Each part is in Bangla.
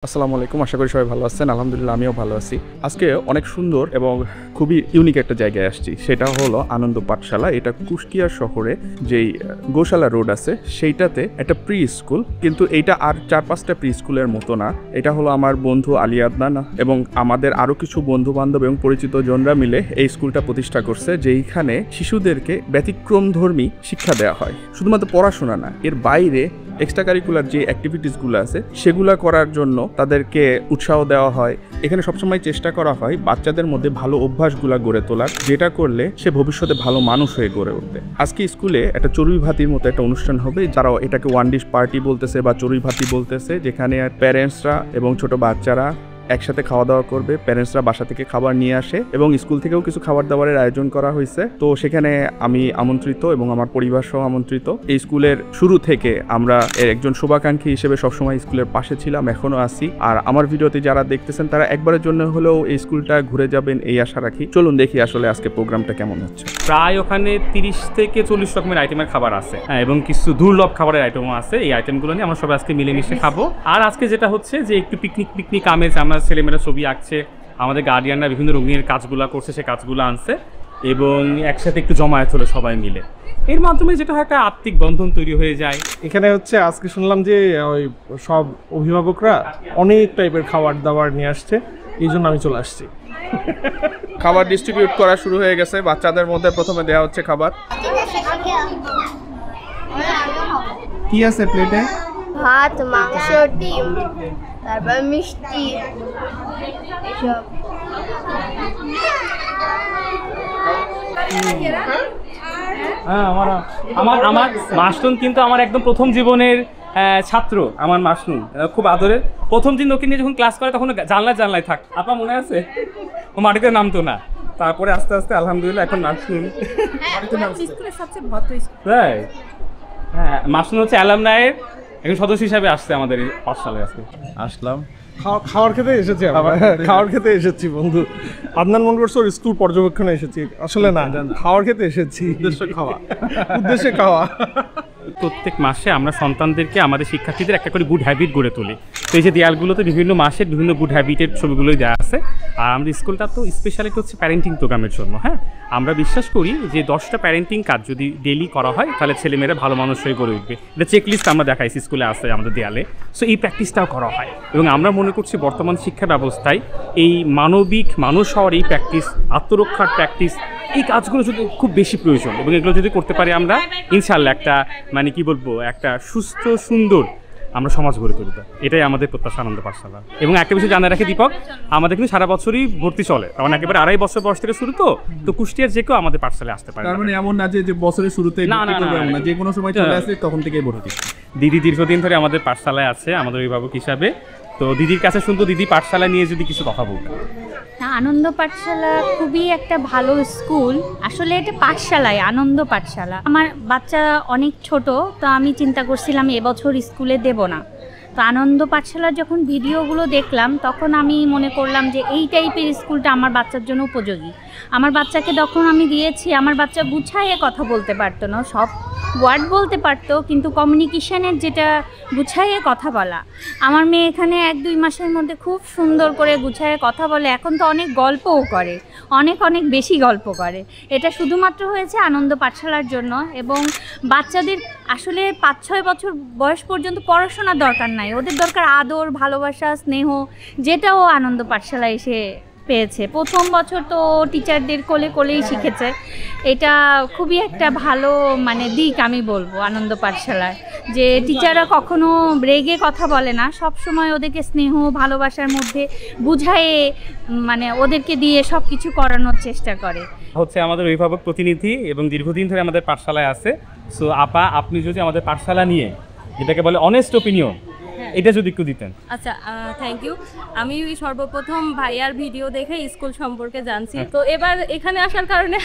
আসসালামু আলাইকুম, আশা করি সবাই ভালো আছেন। আলহামদুলিল্লাহ আমিও ভালো আছি। আজকে অনেক সুন্দর এবং খুবই ইউনিক একটা জায়গায় আসছি, সেটা হলো আনন্দ পাঠশালা। এটা কুষ্টিয়া শহরে যেই গোশালা রোড আছে সেইটাতে একটা প্রি স্কুল, কিন্তু এইটা আর 4-5টা প্রি স্কুলের মতো না। এটা হলো আমার বন্ধু আলী আদনান এবং আমাদের আরও কিছু বন্ধু বান্ধব এবং পরিচিত জনরা মিলে এই স্কুলটা প্রতিষ্ঠা করছে, যেইখানে শিশুদেরকে ব্যতিক্রমধর্মী শিক্ষা দেওয়া হয়। শুধুমাত্র পড়াশোনা না, এর বাইরে এক্সট্রা কারিকুলার যে অ্যাক্টিভিটিসগুলো আছে সেগুলো করার জন্য তাদেরকে উৎসাহ দেওয়া হয়। এখানে সবসময় চেষ্টা করা হয় বাচ্চাদের মধ্যে ভালো অভ্যাসগুলো গড়ে তোলার, যেটা করলে সে ভবিষ্যতে ভালো মানুষ হয়ে গড়ে উঠবে। আজকে স্কুলে একটা চড়ুই ভাতির মতো একটা অনুষ্ঠান হবে, যারা এটাকে ওয়ান ডিশ পার্টি বলতেছে বা চড়ুই ভাতি বলতেছে, যেখানে প্যারেন্টসরা এবং ছোট বাচ্চারা একসাথে খাওয়া দাওয়া করবে। প্যারেন্টসরা বাসা থেকে খাবার নিয়ে আসে এবং স্কুল থেকেও কিছু খাবার দাবারের আয়োজন করা হয়েছে। তো সেখানে আমি আমন্ত্রিত এবং আমার পরিবার সহ আমন্ত্রিত। এই স্কুলের শুরু থেকে আমরা এর একজন শুভাকাঙ্ক্ষী হিসেবে সবসময় স্কুলের পাশে ছিলাম, এখনো আছি। আর আমার ভিডিওতে যারা দেখতেছেন তারা একবারের জন্য হলেও এই স্কুলটা ঘুরে যাবেন এই আশা রাখি। চলুন দেখি আসলে আজকে প্রোগ্রামটা কেমন হচ্ছে। প্রায় ওখানে 30 থেকে 40 রকমের আইটেমের খাবার আছে, এবং কিছু দুর্লভ খাবারের আইটেমও আছে। এই আইটেমগুলো নিয়ে আমরা সবাই আজকে মিলেমিশে খাবো। আর আজকে যেটা হচ্ছে যে একটু পিকনিক আমেজ, আমরা ছেলেমেয়েরা ছবি আঁকছে, আমাদের গার্ডিয়ানরা বিভিন্ন রঙিনের কাজগুলো করছে, সে কাজগুলো আনছে এবং একসাথে একটু জমায়েত হলো সবাই মিলে। এর মাধ্যমে যেটা হয় একটা আত্মিক বন্ধন তৈরি হয়ে যায়। এখানে হচ্ছে আজকে শুনলাম যে ওই সব অভিভাবকরা অনেক টাইপের খাবার দাবার নিয়ে আসছে, এই জন্য আমি চলে আসছি। খাবার ডিস্ট্রিবিউট করা শুরু হয়ে গেছে। বাচ্চাদের মধ্যে প্রথমে দেওয়া হচ্ছে খাবার। কি আছে প্লেটে? ভাত, মাংস, ডিম, তারপর মিষ্টি, এসব। হ্যাঁ, আমার মাশরুম কিন্তু আমার একদম প্রথম জীবনের ছাত্র। আমার মাশরুম খুব আদরের। প্রথম দিন ওকে নিয়ে যখন ক্লাস করে তখন জানলায় থাক, আপনার মনে আছে? ও মাটিতে নামতো না। তারপরে আস্তে আস্তে আলহামদুলিল্লাহ এখন মাশরুম স্কুলের সবচেয়ে ভদ্র স্কুল। রাইট, হ্যাঁ, মাশরুম হচ্ছে অ্যালামনাইয়ের একজন সদস্য হিসাবে আসছে আমাদের এই পাঠশালায়। আজকে আসলাম খাবার খেতে এসেছি, খাবার খেতে এসেছি বন্ধু। আদনান মনে করছে ওর স্কুল পর্যবেক্ষণে এসেছি, আসলে না, খাবার খেতে এসেছি। উদ্দেশ্যে খাওয়া। প্রত্যেক মাসে আমরা সন্তানদেরকে, আমাদের শিক্ষার্থীদের একটা করে গুড হ্যাবিট গড়ে তুলি। তো এই যে দেয়ালগুলোতে বিভিন্ন মাসের বিভিন্ন গুড হ্যাবিটের ছবিগুলোই দেওয়া আছে। আর আমাদের স্কুলটা তো স্পেশালিটি হচ্ছে প্যারেন্টিং প্রোগ্রামের জন্য। হ্যাঁ, আমরা বিশ্বাস করি যে 10টা প্যারেন্টিং কাজ যদি ডেইলি করা হয় তাহলে ছেলেমেয়েরা ভালো মানুষ হয়ে গড়ে উঠবে। এটা চেকলিস্ট আমরা দেখাইছি স্কুলে আসে আমাদের দেয়ালে। সো এই প্র্যাকটিসটাও করা হয় এবং আমরা মনে করছি বর্তমান শিক্ষা ব্যবস্থায় এই মানবিক মানুষ হওয়ার এই প্র্যাকটিস, আত্মরক্ষার প্র্যাকটিস, এই কাজগুলো যদি খুব বেশি প্রয়োজন এবং এগুলো যদি করতে পারি আমরা, ইনশাআল্লাহ একটা কি বলবো, একটা সুস্থ সুন্দর আমরা সমাজ গড়ে তুলব। এটাই আমাদের প্রত্যাশা আনন্দ পাঠশালা। এবং একটা বিষয় জানা রাখি দীপক, আমাদের কিন্তু সারা বছরই ভর্তি চলে, কারণ একেবারে 2.5 বছর বয়স থেকে শুরু। তো কুষ্টিয়ার যে কেউ আমাদের পাঠশালায় আসতে পারে। তার মানে এমন না যে বছরের শুরুতে না, যে কোনো সময় চলে আসে তখন থেকেই ভর্তি। দিদি দীর্ঘদিন ধরে আমাদের পাঠশালায় আছে আমাদের অভিভাবক হিসাবে। তো দিদির কাছে শুনতো, দিদি পাঠশালা নিয়ে যদি কিছু কথা বলতেন। আনন্দ পাঠশালা খুবই একটা ভালো স্কুল। আসলে এটা পাঠশালায় আনন্দ পাঠশালা। আমার বাচ্চা অনেক ছোট, তো আমি চিন্তা করছিলাম এবছর স্কুলে দেব না। তো আনন্দ পাঠশালার যখন ভিডিওগুলো দেখলাম তখন আমি মনে করলাম যে এই টাইপের স্কুলটা আমার বাচ্চার জন্য উপযোগী। আমার বাচ্চাকে যখন আমি দিয়েছি, আমার বাচ্চা গুছাইয়ে কথা বলতে পারতো না, সব ওয়ার্ড বলতে পারতো, কিন্তু কমিউনিকেশনের যেটা গুছাইয়ে কথা বলা, আমার মেয়ে এখানে 1-2 মাসের মধ্যে খুব সুন্দর করে গুছাইয়ে কথা বলে। এখন তো অনেক গল্পও করে, অনেক বেশি গল্প করে। এটা শুধুমাত্র হয়েছে আনন্দ পাঠশালার জন্য। এবং বাচ্চাদের আসলে 5-6 বছর বয়স পর্যন্ত পড়াশোনার দরকার নাই, ওদের দরকার আদর, ভালোবাসা, স্নেহ, যেটাও আনন্দ পাঠশালায় এসে পেয়েছে। প্রথম বছর তো টিচারদের কোলেই শিখেছে। এটা খুবই একটা ভালো দিক আমি বলবো আনন্দ পাঠশালায়, যে টিচাররা কখনো রেগে কথা বলে না, সব সময় ওদেরকে স্নেহ ভালোবাসার মধ্যে বুঝায়ে ওদেরকে দিয়ে সব কিছু করানোর চেষ্টা করে। হচ্ছে আমাদের অভিভাবক প্রতিনিধি এবং দীর্ঘদিন ধরে আমাদের পাঠশালায় আছে। সো আপা, আপনি যদি আমাদের পাঠশালা নিয়ে যেটাকে বলে অনেস্ট ওপিনিয়ন, এটা যদি একটু দিতেন। আচ্ছা, থ্যাংক ইউ। আমি সর্বপ্রথম ভাইয়ার ভিডিও দেখে স্কুল সম্পর্কে জানছি। তো এবার এখানে আসার কারণে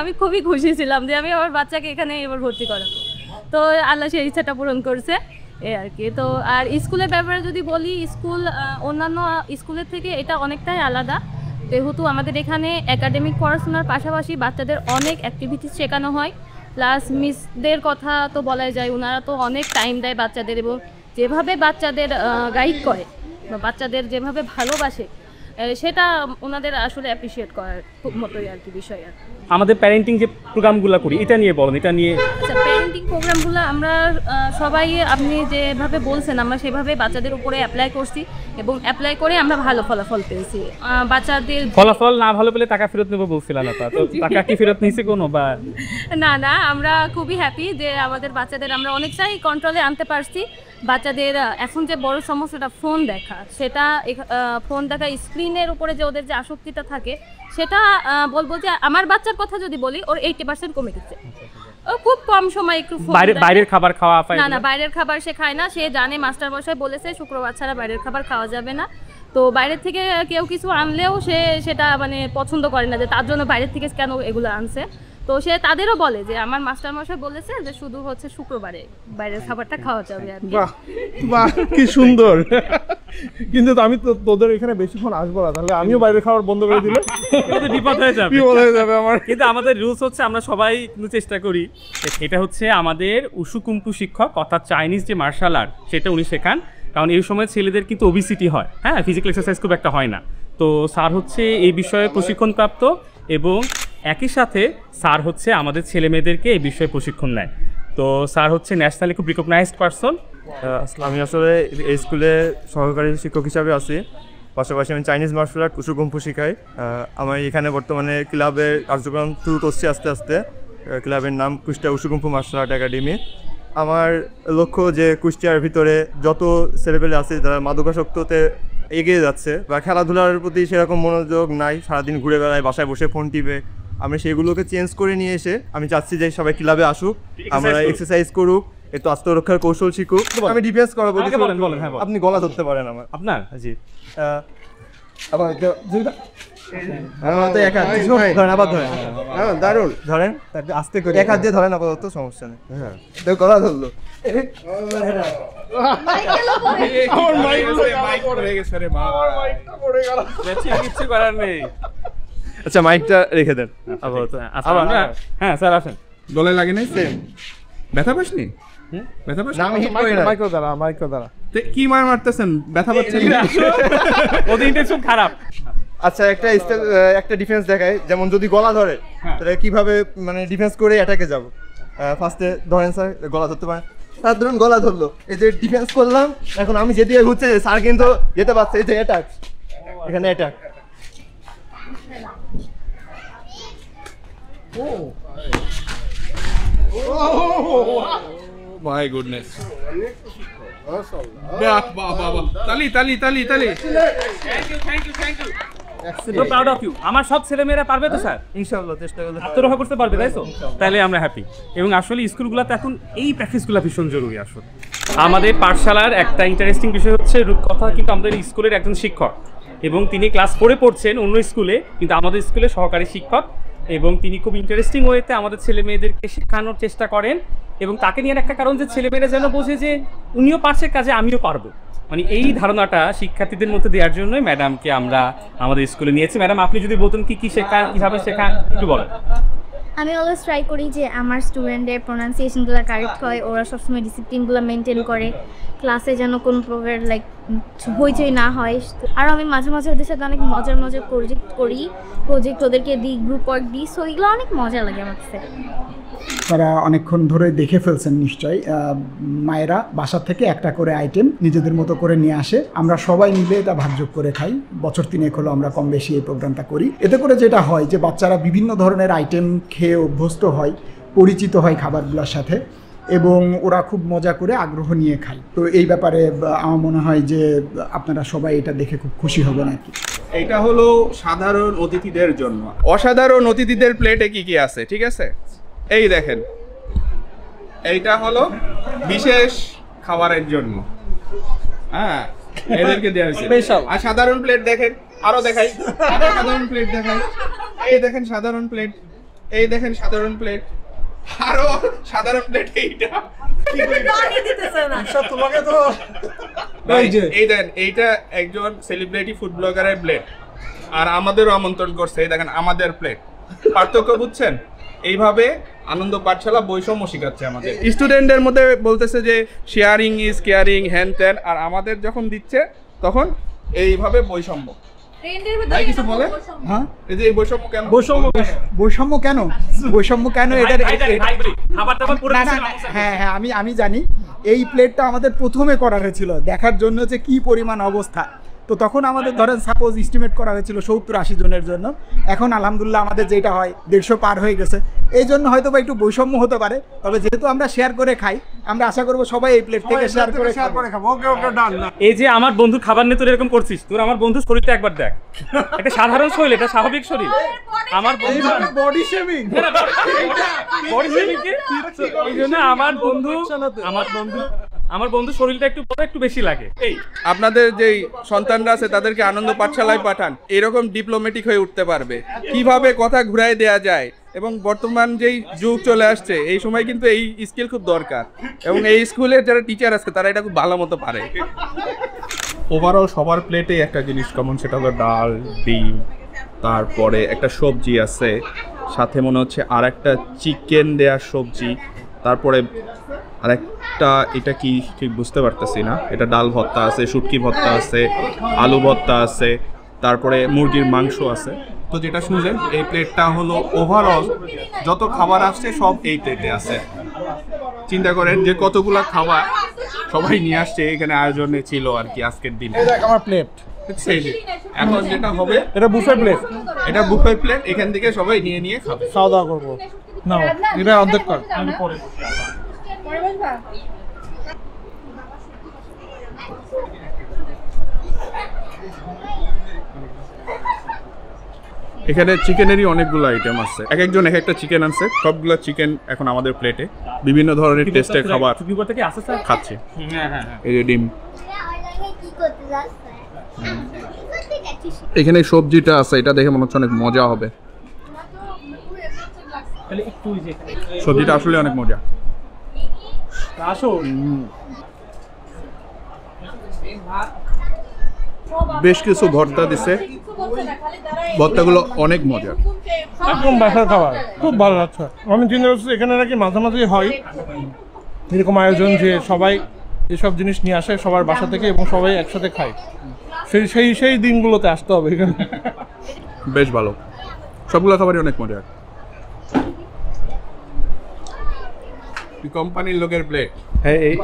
আমি খুবই খুশি ছিলাম যে আমি আমার বাচ্চাকে এখানে এবার ভর্তি করাবো। তো আল্লাহ সেই ইচ্ছাটা পূরণ করছে, এই আর কি। তো আর স্কুলের ব্যাপারে যদি বলি, স্কুল অন্যান্য স্কুলের থেকে এটা অনেকটাই আলাদা, যেহেতু আমাদের এখানে একাডেমিক পড়াশোনার পাশাপাশি বাচ্চাদের অনেক অ্যাক্টিভিটিস শেখানো হয়। প্লাস মিসদের কথা তো বলাই যায়, ওনারা তো অনেক টাইম দেয় বাচ্চাদের এবং যেভাবে বাচ্চাদের গাইড করে বা বাচ্চাদের যেভাবে ভালোবাসে সেটা ওনাদের আসলে অ্যাপ্রিসিয়েট করার মতোই আর কি বিষয় আর আমাদের প্যারেন্টিং যে প্রোগ্রামগুলো করি এটা নিয়ে বলেন, এটা নিয়ে। আচ্ছা, প্যারেন্টিং প্রোগ্রামগুলো আমরা সবাই আপনি যেভাবে বলছেন আমরা সেভাবে বাচ্চাদের উপরে অ্যাপ্লাই করছি এবং অ্যাপ্লাই করে আমরা ভালো ফলাফল পেয়েছি। বাচ্চাদের ফলাফল না ভালো পেলে টাকা ফেরত নেবো বলছিলাম না, তো টাকা কি ফেরত নিয়েছে কোনো বা? না আমরা খুবই হ্যাপি যে আমাদের বাচ্চাদের আমরা অনেকটাই কন্ট্রোলে আনতে পারছি। বাচ্চাদের এখন যে বড় সমস্যাটা ফোন দেখা, সেটা ফোন দেখা স্ক্রিনের উপরে যে ওদের যে আসক্তিটা থাকে সেটা বলবো যে আমার বাচ্চার কথা যদি বলি ওর 80% কমে গেছে। ও খুব কম সময় একটু বাইরের খাবার খাওয়া না বাইরের খাবার সে খায় না। সে জানে মাস্টার মশাই বলেছে শুক্রবার ছাড়া বাইরের খাবার খাওয়া যাবে না। তো বাইরের থেকে কেউ কিছু আনলেও সে সেটা মানে পছন্দ করে না যে তার জন্য বাইরের থেকে কেন এগুলো আনছে। তো সে তাদেরও বলে যে আমার মাস্টার মশাই বলেছে যে শুধু হচ্ছে শুক্রবারে বাইরের খাবারটা খাওয়া যাবে আর কি। বাহ বাহ কি সুন্দর। কিন্তু আমি তো তোদের এখানে বেশিক্ষণ আসবো না, তাহলে আমিও বাইরের খাবার বন্ধ করে দিলে বিপদ হয়ে যাবে। বিপদ হয়ে যাবে আমার। কিন্তু আমাদের রুলস হচ্ছে আমরা সবাই কিন্তু চেষ্টা করি, এটা হচ্ছে আমাদের উশু কুম্পু শিক্ষক অর্থাৎ চাইনিজ যে মার্শাল আর্ট সেটা উনি শেখান। কারণ এই সময় ছেলেদের কিন্তু ওবিসিটি হয়, হ্যাঁ, ফিজিক্যাল এক্সারসাইজ খুব একটা হয় না। তো স্যার হচ্ছে এই বিষয়ে প্রশিক্ষণপ্রাপ্ত এবং একই সাথে স্যার হচ্ছে আমাদের ছেলে মেয়েদেরকে এই বিষয়ে প্রশিক্ষণ নেয়। তো স্যার হচ্ছে ন্যাশনালি খুব রিকগনাইজড পারসন। আমি আসলে এই স্কুলে সহকারী শিক্ষক হিসাবে আছি, পাশাপাশি আমি Chinese martial art wushu kung fu শেখাই। আমি এখানে বর্তমানে ক্লাবের কার্যক্রম শুরু করছি আস্তে আস্তে। ক্লাবের নাম Kushtia wushu kung fu martial art academy. আমার লক্ষ্য যে কুষ্টিয়ার ভিতরে যত ছেলেপেলে আছে যারা মাদকাসক্ততে এগিয়ে যাচ্ছে বা খেলাধুলার প্রতি সেরকম মনোযোগ নাই, সারাদিন ঘুরে বেড়ায়, বাসায় বসে ফোন টিপে, আমরা সেগুলোকে চেঞ্জ করে নিয়ে এসে আমি চাচ্ছি যে সবাই ক্লাবে আসুক, আমরা এক্সারসাইজ করুক, একটু আত্মরক্ষার কৌশল শিখুক। আমি ডিফেন্স করাবো, আপনি গলা ধরতে পারেন আমার আপনার জি। দারুণ ধরেন, আস্তে করে এক হাত দিয়ে ধরেন, আপাতত সমস্যা নেই। হ্যাঁ গলা ধরলো। আচ্ছা মাইকটা রেখে দেন আপাতত। হ্যাঁ স্যার আসেন। গলে লাগে নাই সেম ব্যথা পাসনি? ব্যথা পাস না? মাইক্রো দ্বারা কি মার মারতেছেন? ব্যথা পাচ্ছেন? ওদের ইন্টেনশন খারাপ। আচ্ছা একটা ডিফেন্স দেখায়, যেমন যদি গলা ধরে তাহলে কিভাবে মানে ডিফেন্স করে অ্যাটাকে যাব। ফার্স্টে ধরেন স্যার, গলা ধরতে পারেন। স্যার ধরুন গলা ধরলো, এই যে ডিফেন্স করলাম, এখন আমি যেদিকে ঘুরছে স্যার কিন্তু যেতে পারছে, এই যে অ্যাটাক, এখানে অ্যাটাক। My goodness. বাহ বাহ বাহ, তালি তালি তালি তালি। Thank you. So proud of you. আমার সব ছেলেমেয়েরা পারবে তো স্যার? ইনশাআল্লাহ চেষ্টা করলে আত্মরক্ষা করতে পারবে, তাই তো? তাহলে আমরা হ্যাপি। এবং আসলে স্কুলগুলোতে এখন এই প্র্যাকটিসগুলো ভীষণ জরুরি। আসলে আমাদের পাঠশালার একটা ইন্টারেস্টিং বিষয় হচ্ছে রূপকথা কিন্তু আমাদের স্কুলের একজন শিক্ষক, এবং তিনি ক্লাস 4-এ পড়ছেন অন্য স্কুলে, কিন্তু আমাদের স্কুলে সহকারী শিক্ষক, এবং তিনি খুব ইন্টারেস্টিং ওয়েতে আমাদের ছেলে মেয়েদেরকে শেখানোর চেষ্টা করেন। এবং তাকে নিয়ে একটা কারণ যে ছেলেমেয়েরা যেন বোঝে যে উনিও পারছে কাজে আমিও পারবো, মানে এই ধারণাটা শিক্ষার্থীদের মধ্যে দেওয়ার জন্যই ম্যাডামকে আমরা আমাদের স্কুলে নিয়েছি। ম্যাডাম আপনি যদি বলতেন কি শেখান, কীভাবে শেখান একটু বলেন। আমি অলওয়েজ ট্রাই করি যে আমার স্টুডেন্টদের প্রোনাউন্সিয়েশনগুলো কারেক্ট হয়, ওরা সবসময় ডিসিপ্লিনগুলো মেনটেন করে, ক্লাসে যেন কোনো প্রকার লাইক হইচই না হয়। আর আমি মাঝে মাঝে ওদের সাথে অনেক মজার প্রজেক্ট ওদেরকে দিই, গ্রুপ ওয়ার্ক দিই, সো এগুলো অনেক মজা লাগে আমার কাছে। তারা অনেকক্ষণ ধরে দেখে ফেলছেন নিশ্চয়ই, মায়েরা বাসা থেকে একটা করে আইটেম নিজেদের মতো করে নিয়ে আসে, আমরা সবাই মিলে এটা ভাগযোগ করে খাই। বছর 3 হলো আমরা কম বেশি এই প্রোগ্রামটা করি। এতে করে যেটা হয় যে বাচ্চারা বিভিন্ন ধরনের আইটেম খেয়ে অভ্যস্ত হয়, পরিচিত হয় খাবারগুলোর সাথে, এবং ওরা খুব মজা করে আগ্রহ নিয়ে খায়। তো এই ব্যাপারে আমার মনে হয় যে আপনারা সবাই এটা দেখে খুব খুশি হবেন আর কি। এটা হলো সাধারণ অতিথিদের জন্য। অসাধারণ অতিথিদের প্লেটে কি কি আছে ঠিক আছে, এই দেখেন, এইটা হলো বিশেষ খাবারের জন্য, হ্যাঁ এদেরকে দেওয়া হয়েছে স্পেশাল। আর সাধারণ প্লেট দেখেন, আরো দেখাই, সাধারণ প্লেট দেখাই, এই দেখেন সাধারণ প্লেট, এই দেখেন সাধারণ প্লেট, আরো সাধারণ প্লেট। এইটা তোমাকে তো এই দেখেন, এইটা একজন সেলিব্রিটি ফুড ব্লগারের প্লেট, আর আমাদেরও আমন্ত্রণ করছে, এই দেখেন আমাদের প্লেট। পার্থক্য বুঝছেন? এইভাবে আনন্দ পাঠশালা বৈষম্য শিখাচ্ছে আমাদের স্টুডেন্টদের মধ্যে, বলতেছে যে শেয়ারিং ইজ কেয়ারিং, হ্যান ত্যান, আর আমাদের যখন দিচ্ছে তখন এইভাবে বৈষম্য। ভাই কিছু বলে? হ্যাঁ, এই যে এই বৈষম্য কেন? বৈষম্য কেন এটা না, না, না, হ্যাঁ হ্যাঁ আমি জানি। এই প্লেটটা আমাদের প্রথমে করা হয়েছিল দেখার জন্য যে কি পরিমাণ অবস্থা। তো তখন আমাদের ধরেন সাপোজ এস্টিমেট করা হয়েছিল 70-80 জনের জন্য। এখন আলহামদুলিল্লাহ আমাদের যেটা হয় 150 পার হয়ে গেছে। এই জন্য হয়তো বা একটু বৈষম্য হতে পারে, তবে যেহেতু আমরা শেয়ার করে খাই, আমরা আশা করবো সবাই এই প্লেট থেকে শেয়ার করে খাবো। ওকে ডান। এই যে আমার বন্ধুর খাবার নিয়ে তোর এরকম করছিস, তোর আমার বন্ধুর শরীরটা একবার দেখ, একটা সাধারণ শরীর, এটা স্বাভাবিক শরীর। আমার বডি শেমিং এই জন্য আমার বন্ধু শরীরটা একটু বেশি লাগে। এই আপনাদের যেই সন্তানরা আছে তাদেরকে আনন্দ পাঠশালায় পাঠান, এরকম ডিপ্লোম্যাটিক হয়ে উঠতে পারবে, কিভাবে কথা ঘুরায় দেয়া যায়। এবং বর্তমান যেই যুগ চলে আসছে, এই সময় কিন্তু এই স্কিল খুব দরকার, এবং এই স্কুলের যারা টিচার আছে তারা এটা খুব ভালো মতো পারে। ওভারঅল সবার প্লেটে একটা জিনিস কমন, সেটা হলো ডাল, ডিম, তারপরে একটা সবজি আছে, সাথে মনে হচ্ছে আর একটা চিকেন দেয়া সবজি, তারপরে আরেকটা এটা কি ঠিক বুঝতে পারতেছি না, এটা ডাল ভর্তা আছে, শুটকি ভর্তা আছে, আলু ভর্তা আছে, তারপরে মুরগির মাংস আছে। তো যেটা শুনলেন, এই প্লেটটা হলো ওভারঅল যত খাবার আসছে সব এই প্লেটে আছে। চিন্তা করেন যে কতগুলা খাবার সবাই নিয়ে আসছে, এখানে আয়োজনে ছিল আর কি আজকের দিনে। আমার প্লেট এখন যেটা হবে, এটা বুফে প্লেট, এটা বুফে প্লেট, এখান থেকে সবাই নিয়ে নিয়ে খাবে, খাওয়া দাওয়া করবো। না এটা অর্ধেক কর, আমি পরে। এখানে চিকেনেরই অনেকগুলো আইটেম আছে, এক একজন এক একটা চিকেন আনছে, সবগুলো চিকেন এখন আমাদের প্লেটে, বিভিন্ন ধরনের টেস্টের খাবার খাচ্ছে। এই যে ডিম, এখানে সবজিটা আছে, এটা দেখে মনে হচ্ছে অনেক মজা হবে। সবজিটা আসলে অনেক মজা। বেশ কিছু ভর্তা দিছে, ভর্তাগুলো অনেক মজার, একদম বাসার খাবার, খুব ভালো লাগছে। আমি চিন্তা করছি এখানে নাকি মাঝে মাঝে হয় এরকম আয়োজন, যে সবাই এসব জিনিস নিয়ে আসে সবার বাসা থেকে এবং সবাই একসাথে খায়। সেই দিনগুলোতে আসতে হবে এখানে। বেশ ভালো, সবগুলো খাবারই অনেক মজার। কোম্পানির লোকের প্লেট, হ্যাঁ এই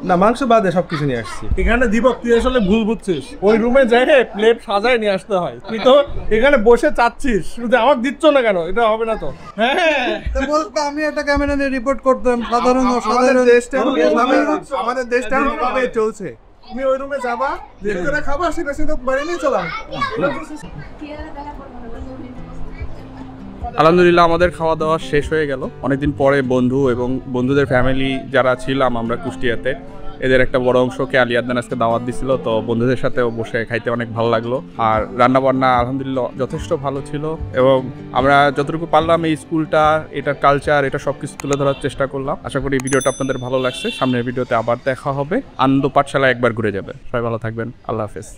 না মাংস বাদে সবকিছু নিয়ে আসছি এখানে। দীপক তুই আসলে ভুল বুঝছিস, ওই রুমে যাই প্লেট সাজায় নিয়ে আসতে হয়। তুই তো এখানে বসে চাচ্ছিস, শুধু আমাকে দিচ্ছ না কেন? এটা হবে না তো। হ্যাঁ বলতো আমি একটা ক্যামেরা নিয়ে রিপোর্ট করতাম। আমাদের দেশটা ভাবে চলছে। তুমি ওই রুমে যাবা, যেটা খাবা সেটা সেটা বাড়ি নিয়ে চলাম। আলহামদুলিল্লাহ আমাদের খাওয়া দাওয়া শেষ হয়ে গেল। অনেকদিন পরে বন্ধু এবং বন্ধুদের ফ্যামিলি যারা ছিলাম আমরা কুষ্টিয়াতে, এদের একটা বড় অংশকে আলী আদনান আজকে দাওয়াত দিছিল, তো বন্ধুদের সাথেও বসে খাইতে অনেক ভালো লাগলো। আর রান্নাবান্না আলহামদুলিল্লাহ যথেষ্ট ভালো ছিল, এবং আমরা যতটুকু পারলাম এই স্কুলটা, এটার কালচার, এটা সব কিছু তুলে ধরার চেষ্টা করলাম। আশা করি ভিডিওটা আপনাদের ভালো লাগছে। সামনের ভিডিওতে আবার দেখা হবে। আনন্দ পাঠশালা একবার ঘুরে যাবে। সবাই ভালো থাকবেন, আল্লাহ হাফেজ।